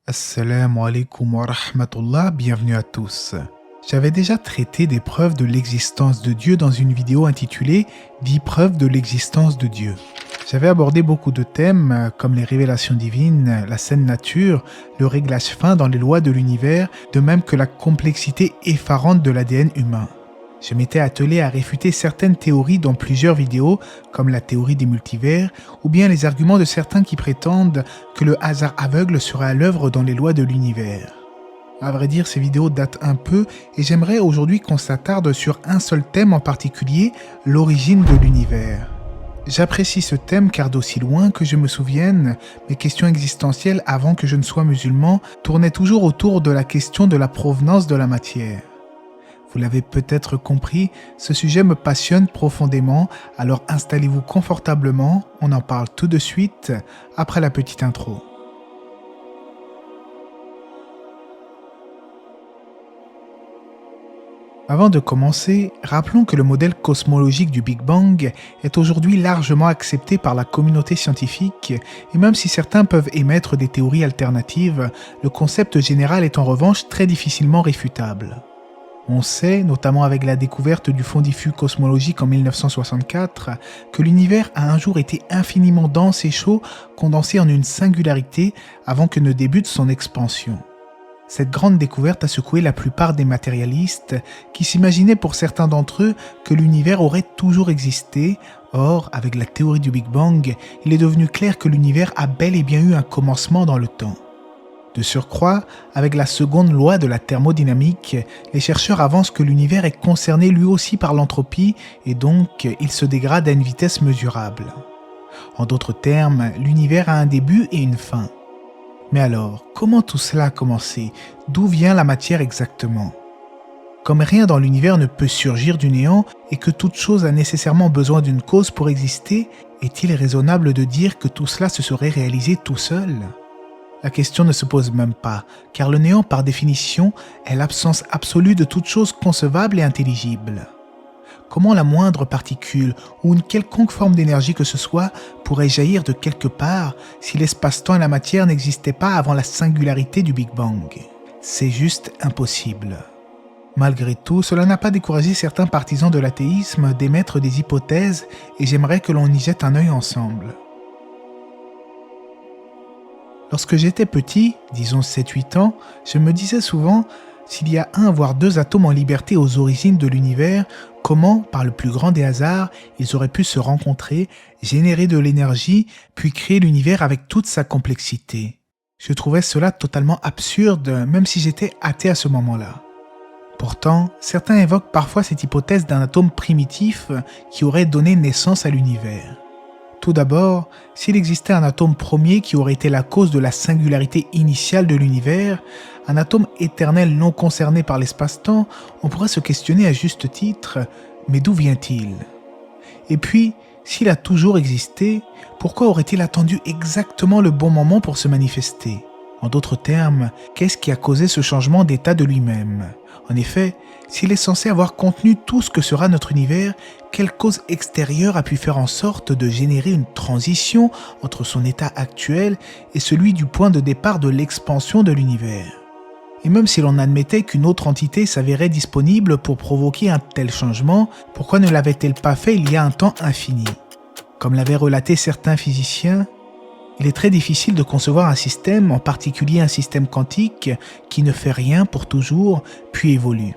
Assalamu alaikum wa rahmatullah, bienvenue à tous. J'avais déjà traité des preuves de l'existence de Dieu dans une vidéo intitulée « 10 preuves de l'existence de Dieu ». J'avais abordé beaucoup de thèmes comme les révélations divines, la saine nature, le réglage fin dans les lois de l'univers, de même que la complexité effarante de l'ADN humain. Je m'étais attelé à réfuter certaines théories dans plusieurs vidéos, comme la théorie des multivers, ou bien les arguments de certains qui prétendent que le hasard aveugle serait à l'œuvre dans les lois de l'univers. À vrai dire, ces vidéos datent un peu, et j'aimerais aujourd'hui qu'on s'attarde sur un seul thème en particulier, l'origine de l'univers. J'apprécie ce thème car d'aussi loin que je me souvienne, mes questions existentielles avant que je ne sois musulman tournaient toujours autour de la question de la provenance de la matière. Vous l'avez peut-être compris, ce sujet me passionne profondément, alors installez-vous confortablement, on en parle tout de suite, après la petite intro. Avant de commencer, rappelons que le modèle cosmologique du Big Bang est aujourd'hui largement accepté par la communauté scientifique, et même si certains peuvent émettre des théories alternatives, le concept général est en revanche très difficilement réfutable. On sait, notamment avec la découverte du fond diffus cosmologique en 1964, que l'univers a un jour été infiniment dense et chaud, condensé en une singularité avant que ne débute son expansion. Cette grande découverte a secoué la plupart des matérialistes qui s'imaginaient pour certains d'entre eux que l'univers aurait toujours existé. Or, avec la théorie du Big Bang, il est devenu clair que l'univers a bel et bien eu un commencement dans le temps. De surcroît, avec la seconde loi de la thermodynamique, les chercheurs avancent que l'univers est concerné lui aussi par l'entropie et donc il se dégrade à une vitesse mesurable. En d'autres termes, l'univers a un début et une fin. Mais alors, comment tout cela a commencé? D'où vient la matière exactement? Comme rien dans l'univers ne peut surgir du néant et que toute chose a nécessairement besoin d'une cause pour exister, est-il raisonnable de dire que tout cela se serait réalisé tout seul? La question ne se pose même pas, car le néant par définition est l'absence absolue de toute chose concevable et intelligible. Comment la moindre particule ou une quelconque forme d'énergie que ce soit pourrait jaillir de quelque part si l'espace-temps et la matière n'existaient pas avant la singularité du Big Bang? C'est juste impossible. Malgré tout, cela n'a pas découragé certains partisans de l'athéisme d'émettre des hypothèses et j'aimerais que l'on y jette un œil ensemble. Lorsque j'étais petit, disons 7-8 ans, je me disais souvent, s'il y a un voire deux atomes en liberté aux origines de l'univers, comment, par le plus grand des hasards, ils auraient pu se rencontrer, générer de l'énergie, puis créer l'univers avec toute sa complexité. Je trouvais cela totalement absurde, même si j'étais athée à ce moment-là. Pourtant, certains évoquent parfois cette hypothèse d'un atome primitif qui aurait donné naissance à l'univers. Tout d'abord, s'il existait un atome premier qui aurait été la cause de la singularité initiale de l'univers, un atome éternel non concerné par l'espace-temps, on pourrait se questionner à juste titre, mais d'où vient-il? Et puis, s'il a toujours existé, pourquoi aurait-il attendu exactement le bon moment pour se manifester? En d'autres termes, qu'est-ce qui a causé ce changement d'état de lui-même? En effet, s'il est censé avoir contenu tout ce que sera notre univers, quelle cause extérieure a pu faire en sorte de générer une transition entre son état actuel et celui du point de départ de l'expansion de l'univers? Et même si l'on admettait qu'une autre entité s'avérait disponible pour provoquer un tel changement, pourquoi ne l'avait-elle pas fait il y a un temps infini? Comme l'avaient relaté certains physiciens, il est très difficile de concevoir un système, en particulier un système quantique, qui ne fait rien pour toujours, puis évolue.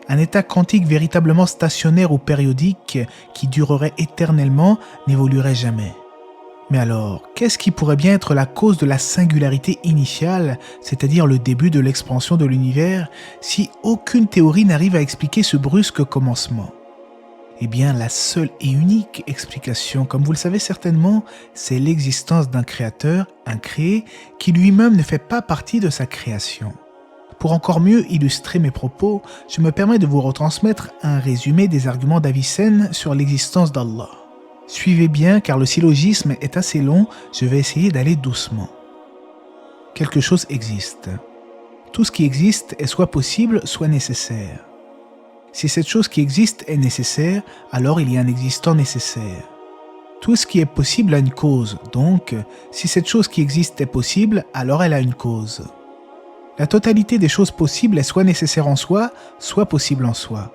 Un état quantique véritablement stationnaire ou périodique, qui durerait éternellement, n'évoluerait jamais. Mais alors, qu'est-ce qui pourrait bien être la cause de la singularité initiale, c'est-à-dire le début de l'expansion de l'univers, si aucune théorie n'arrive à expliquer ce brusque commencement? Eh bien, la seule et unique explication, comme vous le savez certainement, c'est l'existence d'un créateur, un créé, qui lui-même ne fait pas partie de sa création. Pour encore mieux illustrer mes propos, je me permets de vous retransmettre un résumé des arguments d'Avicenne sur l'existence d'Allah. Suivez bien car le syllogisme est assez long, je vais essayer d'aller doucement. Quelque chose existe. Tout ce qui existe est soit possible, soit nécessaire. Si cette chose qui existe est nécessaire, alors il y a un existant nécessaire. Tout ce qui est possible a une cause, donc si cette chose qui existe est possible, alors elle a une cause. La totalité des choses possibles est soit nécessaire en soi, soit possible en soi.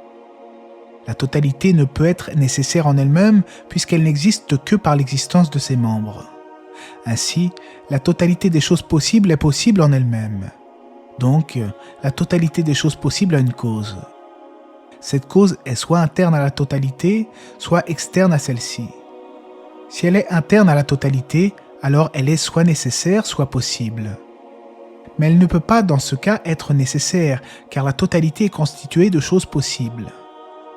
La totalité ne peut être nécessaire en elle-même puisqu'elle n'existe que par l'existence de ses membres. Ainsi, la totalité des choses possibles est possible en elle-même. Donc, la totalité des choses possibles a une cause. Cette cause est soit interne à la totalité, soit externe à celle-ci. Si elle est interne à la totalité, alors elle est soit nécessaire, soit possible. Mais elle ne peut pas dans ce cas être nécessaire, car la totalité est constituée de choses possibles.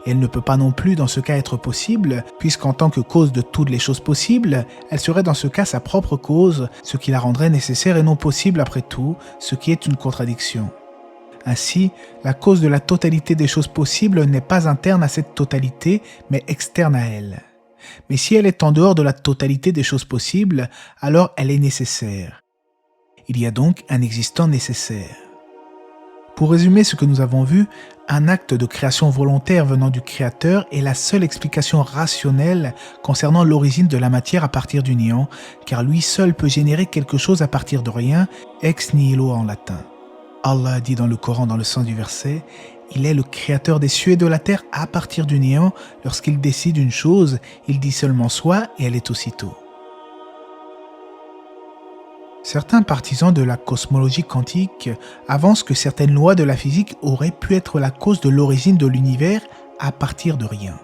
Et elle ne peut pas non plus dans ce cas être possible, puisqu'en tant que cause de toutes les choses possibles, elle serait dans ce cas sa propre cause, ce qui la rendrait nécessaire et non possible après tout, ce qui est une contradiction. Ainsi, la cause de la totalité des choses possibles n'est pas interne à cette totalité, mais externe à elle. Mais si elle est en dehors de la totalité des choses possibles, alors elle est nécessaire. Il y a donc un existant nécessaire. Pour résumer ce que nous avons vu, un acte de création volontaire venant du Créateur est la seule explication rationnelle concernant l'origine de la matière à partir du néant, car lui seul peut générer quelque chose à partir de rien, ex nihilo en latin. Allah dit dans le Coran dans le sens du verset, « Il est le créateur des cieux et de la terre à partir du néant. Lorsqu'il décide une chose, il dit seulement soit et elle est aussitôt. » Certains partisans de la cosmologie quantique avancent que certaines lois de la physique auraient pu être la cause de l'origine de l'univers à partir de rien.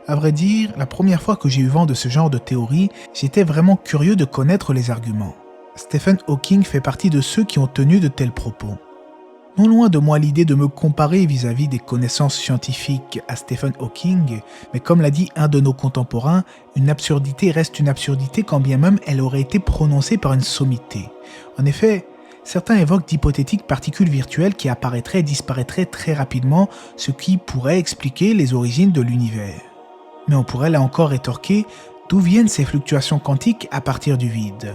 À vrai dire, la première fois que j'ai eu vent de ce genre de théorie, j'étais vraiment curieux de connaître les arguments. Stephen Hawking fait partie de ceux qui ont tenu de tels propos. Non loin de moi l'idée de me comparer vis-à-vis des connaissances scientifiques à Stephen Hawking, mais comme l'a dit un de nos contemporains, une absurdité reste une absurdité quand bien même elle aurait été prononcée par une sommité. En effet, certains évoquent d'hypothétiques particules virtuelles qui apparaîtraient et disparaîtraient très rapidement, ce qui pourrait expliquer les origines de l'univers. Mais on pourrait là encore rétorquer d'où viennent ces fluctuations quantiques à partir du vide.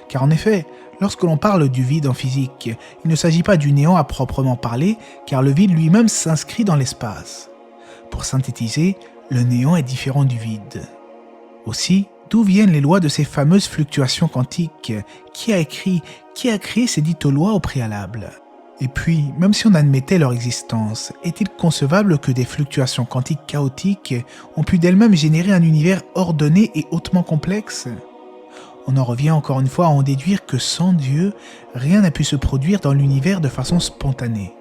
Car en effet, lorsque l'on parle du vide en physique, il ne s'agit pas du néant à proprement parler, car le vide lui-même s'inscrit dans l'espace. Pour synthétiser, le néant est différent du vide. Aussi, d'où viennent les lois de ces fameuses fluctuations quantiques? Qui a créé ces dites lois au préalable? Et puis, même si on admettait leur existence, est-il concevable que des fluctuations quantiques chaotiques ont pu d'elles-mêmes générer un univers ordonné et hautement complexe? On en revient encore une fois à en déduire que sans Dieu, rien n'a pu se produire dans l'univers de façon spontanée.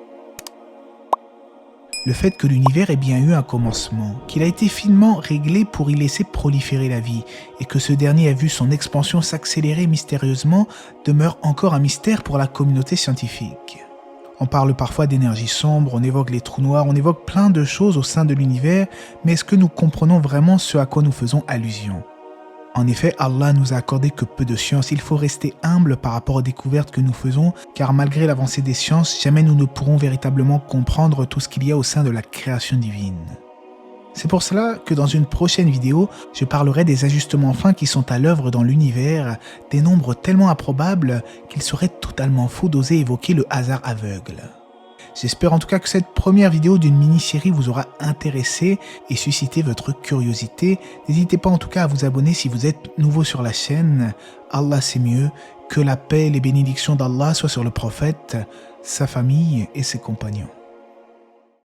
Le fait que l'univers ait bien eu un commencement, qu'il a été finement réglé pour y laisser proliférer la vie, et que ce dernier a vu son expansion s'accélérer mystérieusement, demeure encore un mystère pour la communauté scientifique. On parle parfois d'énergie sombre, on évoque les trous noirs, on évoque plein de choses au sein de l'univers, mais est-ce que nous comprenons vraiment ce à quoi nous faisons allusion ? En effet, Allah nous a accordé que peu de science. Il faut rester humble par rapport aux découvertes que nous faisons, car malgré l'avancée des sciences, jamais nous ne pourrons véritablement comprendre tout ce qu'il y a au sein de la création divine. C'est pour cela que dans une prochaine vidéo, je parlerai des ajustements fins qui sont à l'œuvre dans l'univers, des nombres tellement improbables qu'il serait totalement fou d'oser évoquer le hasard aveugle. J'espère en tout cas que cette première vidéo d'une mini-série vous aura intéressé et suscité votre curiosité. N'hésitez pas en tout cas à vous abonner si vous êtes nouveau sur la chaîne. Allah c'est mieux. Que la paix et les bénédictions d'Allah soient sur le prophète, sa famille et ses compagnons.